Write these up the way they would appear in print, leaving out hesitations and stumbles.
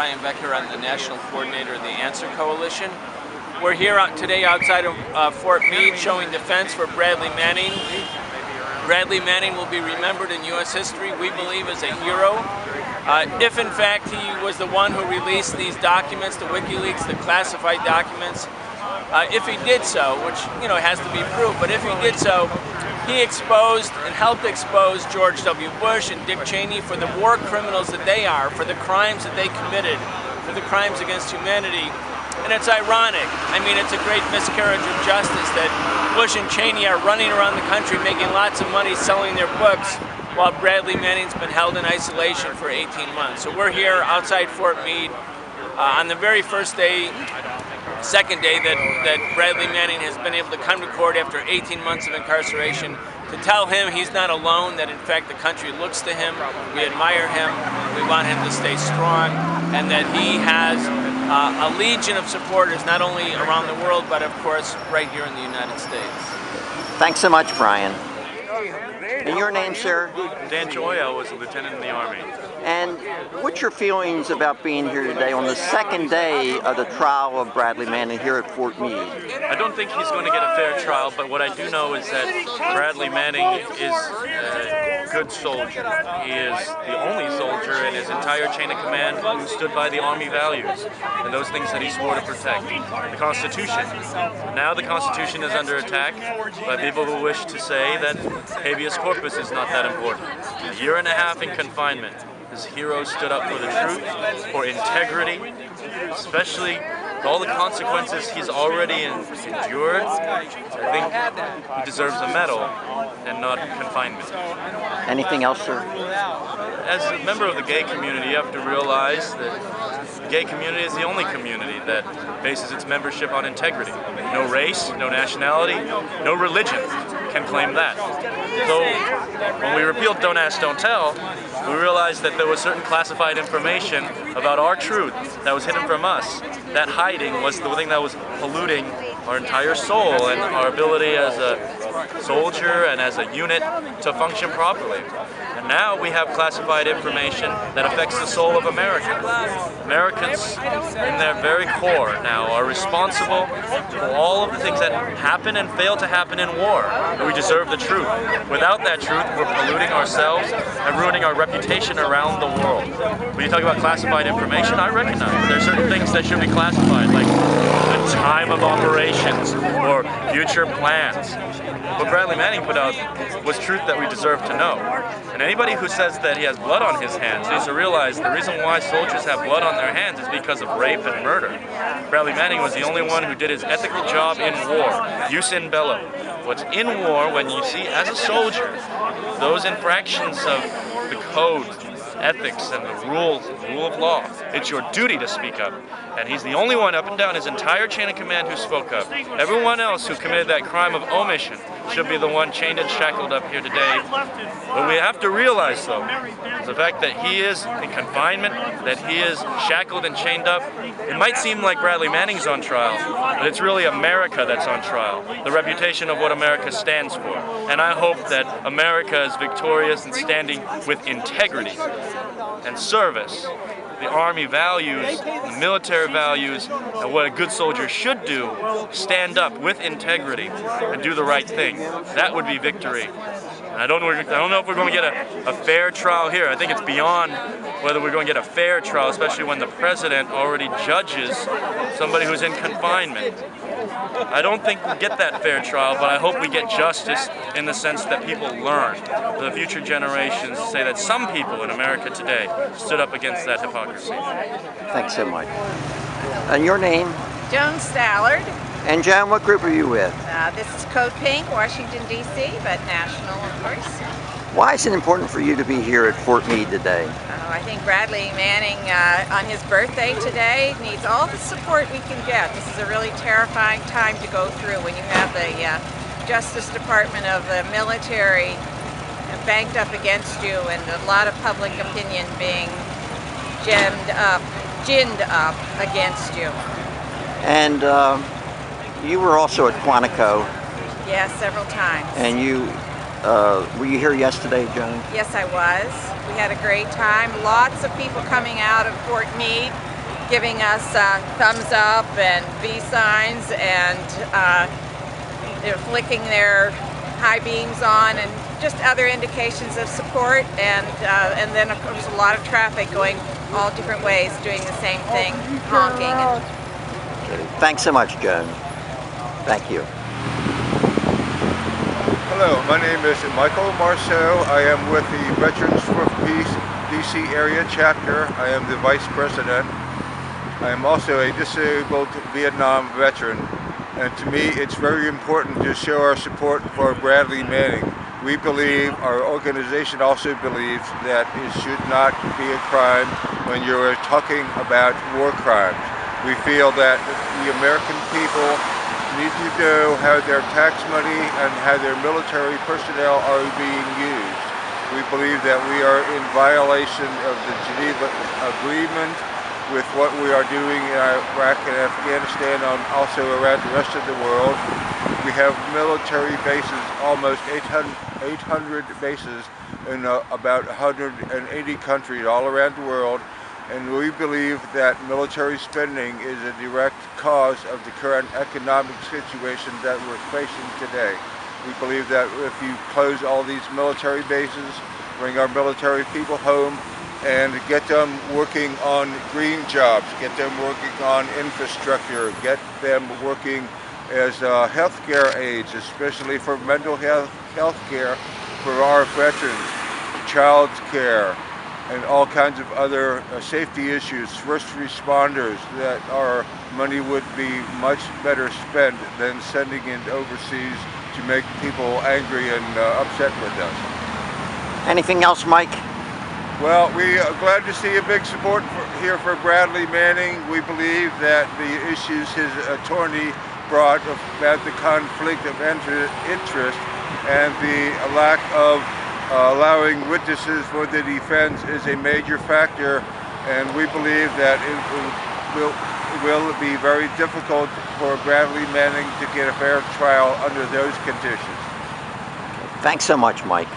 Brian Becker. I'm the National Coordinator of the Answer Coalition. We're here today outside of Fort Meade showing defense for Bradley Manning. Bradley Manning will be remembered in U.S. history, we believe, as a hero. If in fact he was the one who released these documents, the WikiLeaks, the classified documents, if he did so, which has to be proved, but if he did so, he exposed and helped expose George W. Bush and Dick Cheney for the war criminals that they are, for the crimes that they committed, for the crimes against humanity. And it's ironic. I mean, it's a great miscarriage of justice that Bush and Cheney are running around the country making lots of money selling their books, while Bradley Manning's been held in isolation for 18 months. So we're here outside Fort Meade on the very first day, second day that Bradley Manning has been able to come to court after 18 months of incarceration, to tell him he's not alone, that in fact the country looks to him, we admire him, we want him to stay strong, and that he has a legion of supporters not only around the world, but of course right here in the United States. Thanks so much, Brian. And your name, sir? Dan Joya was a lieutenant in the Army. And what's your feelings about being here today on the second day of the trial of Bradley Manning here at Fort Meade? I don't think he's going to get a fair trial, but what I do know is that Bradley Manning is a good soldier. He is the only soldier in his entire chain of command who stood by the Army values and those things that he swore to protect. The Constitution. Now the Constitution is under attack by people who wish to say that habeas corpus is not that important. A year and a half in confinement. This hero stood up for the truth, for integrity, especially with all the consequences he's already endured. I think he deserves a medal and not confinement. Anything else, sir? As a member of the gay community, you have to realize that the gay community is the only community that bases its membership on integrity. No race, no nationality, no religion can claim that. So when we repealed Don't Ask, Don't Tell, we realized that there was certain classified information about our truth that was hidden from us. That hiding was the thing that was polluting our entire soul and our ability as a soldier and as a unit to function properly. And now we have classified information that affects the soul of America. Americans, in their very core now, are responsible for all of the things that happen and fail to happen in war. And we deserve the truth. Without that truth, we're polluting ourselves and ruining our reputation around the world. When you talk about classified information, I recognize there are certain things that should be classified, like the time of operations or future plans. What Bradley Manning put out was truth that we deserve to know. And anybody who says that he has blood on his hands needs to realize the reason why soldiers have blood on their hands is because of rape and murder. Bradley Manning was the only one who did his ethical job in war, jus in bello. What's in war, when you see as a soldier those infractions of the code, ethics, and the rule of law, it's your duty to speak up. And he's the only one up and down his entire chain of command who spoke up. Everyone else who committed that crime of omission should be the one chained and shackled up here today. What we have to realize, though, is the fact that he is in confinement, that he is shackled and chained up. It might seem like Bradley Manning's on trial, but it's really America that's on trial, the reputation of what America stands for. And I hope that America is victorious and standing with integrity and service. The Army values, the military values, and what a good soldier should do, stand up with integrity and do the right thing. That would be victory. And I don't know if we're going to get a fair trial here. I think it's beyond whether we're going to get a fair trial, especially when the president already judges somebody who's in confinement. I don't think we'll get that fair trial, but I hope we get justice in the sense that people learn, for the future generations, say that some people in America today stood up against that hypocrisy. Thanks so much. And your name? Joan Stallard. And Joan, what group are you with? This is Code Pink, Washington, D.C., but national, of course. Why is it important for you to be here at Fort Meade today? I think Bradley Manning, on his birthday today, needs all the support we can get. This is a really terrifying time to go through when you have the Justice Department of the military banked up against you and a lot of public opinion being ginned up against you. And you were also at Quantico. Yes, several times. And you, were you here yesterday, Joan? Yes, I was. We had a great time. Lots of people coming out of Fort Meade giving us thumbs up and V signs, and they're flicking their high beams on, and just other indications of support. And then of course a lot of traffic going all different ways, doing the same thing, honking. Thanks so much, Joan. Thank you. Hello, my name is Michael Marceau. I am with the Veterans for Peace DC area chapter. I am the vice president. I am also a disabled Vietnam veteran, and to me it's very important to show our support for Bradley Manning. We believe, our organization also believes, that it should not be a crime when you're talking about war crimes. We feel that the American people need to know how their tax money and how their military personnel are being used. We believe that we are in violation of the Geneva Agreement with what we are doing in Iraq and Afghanistan and also around the rest of the world. We have military bases, almost 800 bases in about 180 countries all around the world. And we believe that military spending is a direct cause of the current economic situation that we're facing today. We believe that if you close all these military bases, bring our military people home, and get them working on green jobs, get them working on infrastructure, get them working as healthcare aides, especially for mental health care for our veterans, child care, and all kinds of other safety issues, first responders, that our money would be much better spent than sending it overseas to make people angry and upset with us. Anything else, Mike? Well, we are glad to see a big support here for Bradley Manning. We believe that the issues his attorney brought about the conflict of interest and the lack of allowing witnesses for the defense is a major factor, and we believe that it will be very difficult for Bradley Manning to get a fair trial under those conditions. Thanks so much, Mike.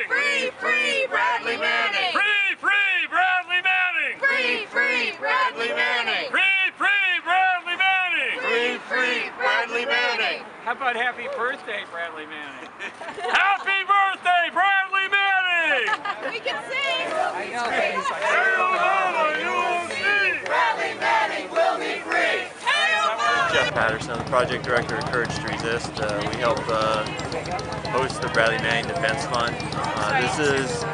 Free, free Bradley Manning! Free, free Bradley Manning! Free, free Bradley Manning! Free, free Bradley Manning! Free, free Bradley Manning! How about happy birthday, Bradley Manning? Happy birthday, Bradley Manning! We can sing! Bradley Manning will be free! Jeff Patterson, I'm the project director of Courage to Resist. We help host the Bradley Manning Defense Fund. This is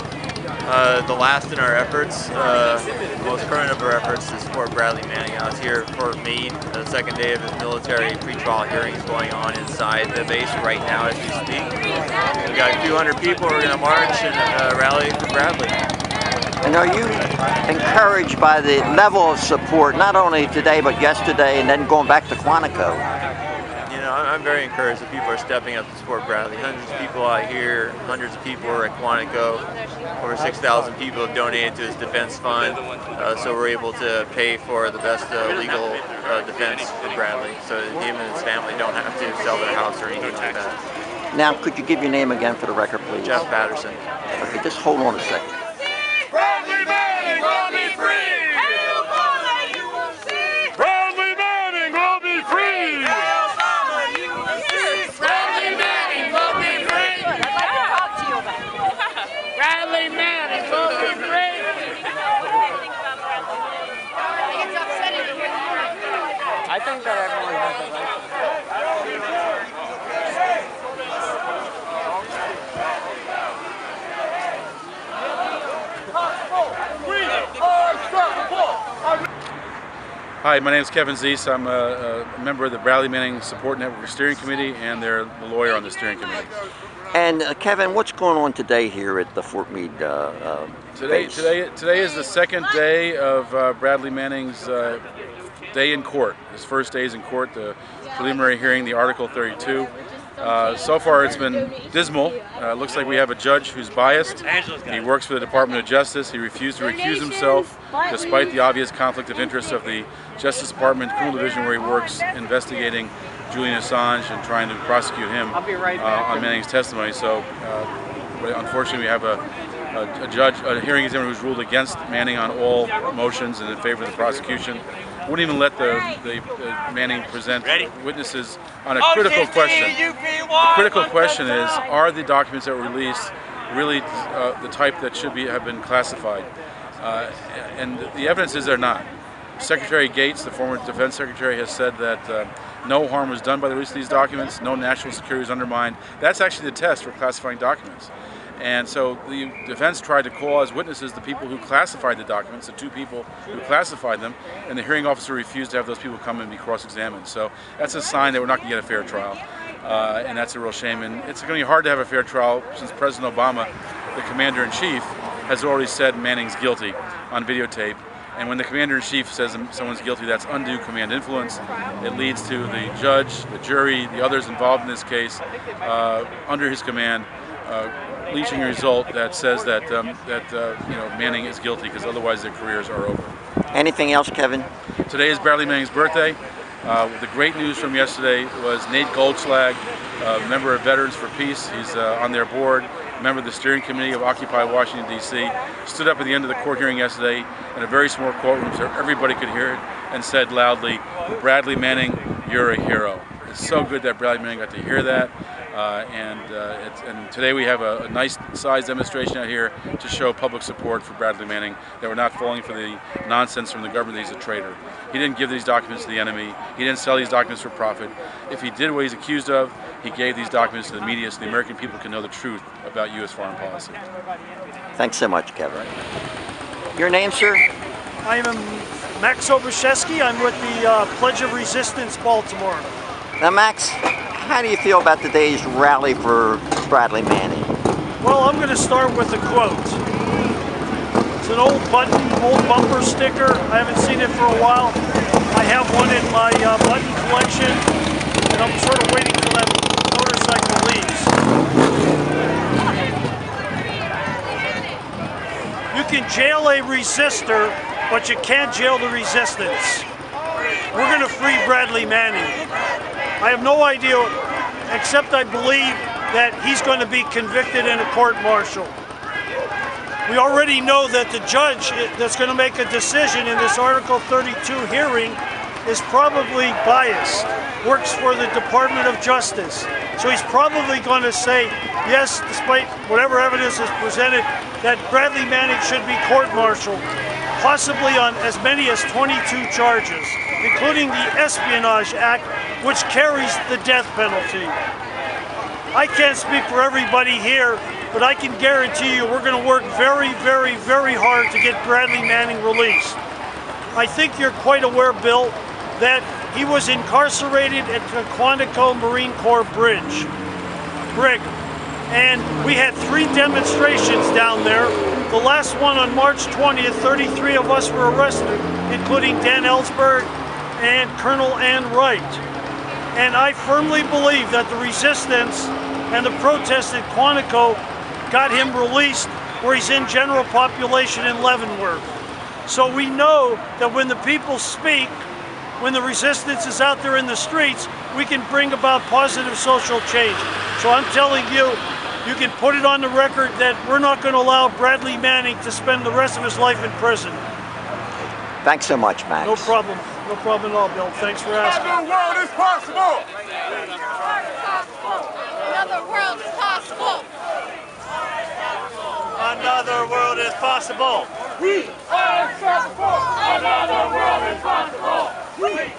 the last in our efforts, the most current of our efforts to support Bradley Manning. I was here at Fort Meade, the second day of his military pretrial hearings going on inside the base right now as we speak. We've got a few hundred people. We're going to march and rally for Bradley. And are you encouraged by the level of support, not only today but yesterday and then going back to Quantico? You know, I'm very encouraged that people are stepping up to support Bradley. Hundreds of people out here, hundreds of people are at Quantico. Over 6,000 people have donated to his defense fund, so we're able to pay for the best legal defense for Bradley, so him and his family don't have to sell their house or anything like that. Now, could you give your name again for the record, please? Jeff Patterson. Okay, just hold on a second. Bradley Manning will be free! Bradley Manning will be free! Bradley Manning will be free! I'd like to talk to you about it. Bradley Manning will be free! I think that everyone has a right to. Hi, my name is Kevin Zeese. I'm a member of the Bradley Manning Support Network Steering Committee, and they're the lawyer on the steering committee. And Kevin, what's going on today here at the Fort Meade base? Today is the second day of Bradley Manning's day in court. His first day is in court, the preliminary hearing, the Article 32. So far it's been dismal. Looks like we have a judge who's biased. He works for the Department of Justice. He refused to recuse himself despite the obvious conflict of interest of the Justice Department Criminal Division where he works investigating Julian Assange and trying to prosecute him on Manning's testimony. So unfortunately we have a a hearing examiner who's ruled against Manning on all motions and in favor of the prosecution. Wouldn't even let the Manning present witnesses on a critical question. The critical question is, are the documents that were released really the type that should have been classified? And the evidence is they're not. Secretary Gates, the former Defense Secretary, has said that no harm was done by the release of these documents, no national security was undermined. That's actually the test for classifying documents. And so the defense tried to call as witnesses the people who classified the documents, the two people who classified them, and the hearing officer refused to have those people come and be cross-examined. So that's a sign that we're not going to get a fair trial, and that's a real shame. And it's going to be hard to have a fair trial since President Obama, the Commander-in-Chief, has already said Manning's guilty on videotape. And when the Commander-in-Chief says someone's guilty, that's undue command influence. It leads to the judge, the jury, the others involved in this case, under his command, reaching a result that says that Manning is guilty, because otherwise their careers are over. Anything else, Kevin? Today is Bradley Manning's birthday. The great news from yesterday was Nate Goldschlag, a member of Veterans for Peace. He's on their board, member of the steering committee of Occupy Washington, D.C., stood up at the end of the court hearing yesterday in a very small courtroom so everybody could hear it and said loudly, "Bradley Manning, you're a hero." It's so good that Bradley Manning got to hear that. And today we have a nice size demonstration out here to show public support for Bradley Manning, that we're not falling for the nonsense from the government that he's a traitor. He didn't give these documents to the enemy. He didn't sell these documents for profit. If he did what he's accused of, he gave these documents to the media so the American people can know the truth about U.S. foreign policy. Thanks so much, Kevin. Your name, sir? I am Max Obraszewski. I'm with the Pledge of Resistance, Baltimore. Now, Max, how do you feel about today's rally for Bradley Manning? Well, I'm going to start with a quote. It's an old bumper sticker. I haven't seen it for a while. I have one in my button collection, and I'm sort of waiting for that motorcycle leaves. You can jail a resistor, but you can't jail the resistance. We're going to free Bradley Manning. I have no idea, except I believe that he's going to be convicted in a court-martial. We already know that the judge that's going to make a decision in this Article 32 hearing is probably biased, works for the Department of Justice. So he's probably going to say, yes, despite whatever evidence is presented, that Bradley Manning should be court-martialed, possibly on as many as 22 charges, including the Espionage Act, which carries the death penalty. I can't speak for everybody here, but I can guarantee you we're going to work very, very, very hard to get Bradley Manning released. I think you're quite aware, Bill, that he was incarcerated at the Quantico Marine Corps brig. And we had 3 demonstrations down there. The last one on March 20th, 33 of us were arrested, including Dan Ellsberg and Colonel Ann Wright. And I firmly believe that the resistance and the protest at Quantico got him released, where he's in general population in Leavenworth. So we know that when the people speak, when the resistance is out there in the streets, we can bring about positive social change. So I'm telling you, you can put it on the record that we're not going to allow Bradley Manning to spend the rest of his life in prison. Thanks so much, Max. No problem. No problem at all, Bill. Thanks for asking. Another world is possible! Another world is possible! Another world is possible! We are unstoppable! Another world is possible! We